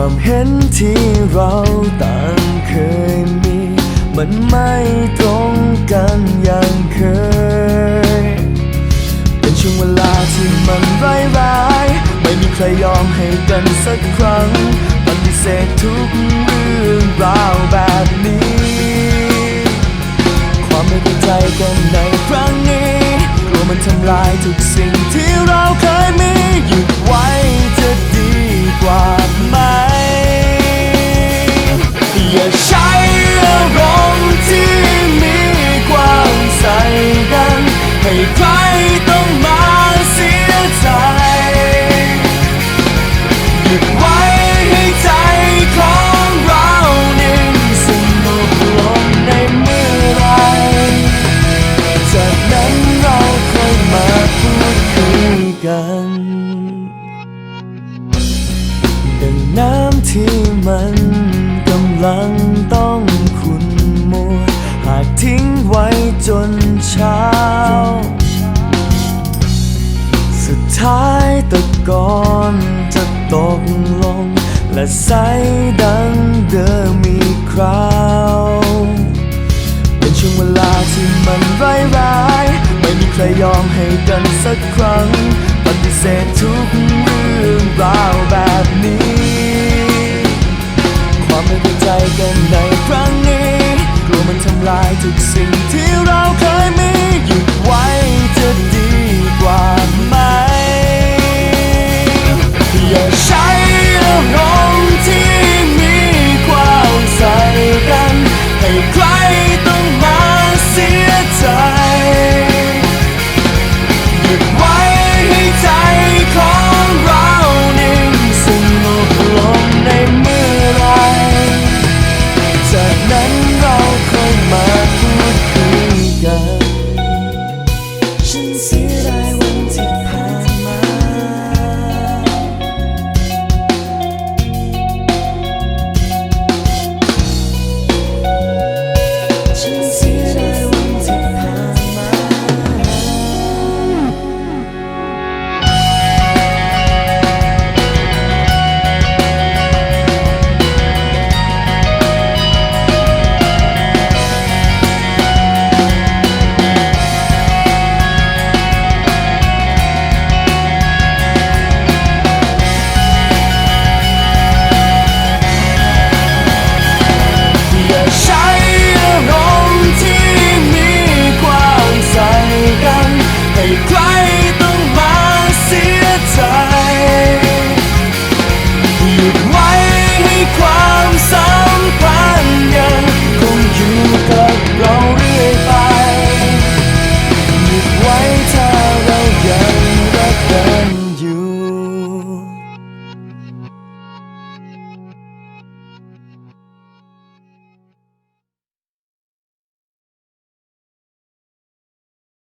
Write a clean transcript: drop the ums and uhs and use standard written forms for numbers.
ความเห็นที่เราต่างเคยมีมันไม่ตรงกันอย่างเคยเป็นช่วงเวลาที่มันร้ายๆไม่มีใครยอมให้กันสักครั้งปฏิเสธทุกเรื่องราวแบบนี้ความไม่เข้าใจกันในครั้งนี้กลัวมันทำลายทุกสิ่งที่เราเคยมีหยุดไว้จะดีกว่าไหมอย่าใช้อารมณ์ที่มีกว้างใส่กันให้ใครต้องมาเสียใจหยุดไว้ให้ใจของเรานิ่งสงบลงในเมื่อไรจากนั้นเราค่อยมาพูดคุยกันดังน้ำที่มันกำลังต้องขุ่นมัวหากทิ้งไว้จนเช้าสุดท้ายตะกอนจะตกลงและใสดังเดิมมีคราวเป็นช่วงเวลาที่มันร้ายๆไม่มีใครยอมให้กันสักครั้งปฏิเสธทุกเรื่องราวแบบนี้ความไม่เข้าใจกันในครั้งนี้กลัวมันทำลายทุกสิ่งที่เราเคยมีหยุดไว้จะดีกว่าไหมอย่าใช้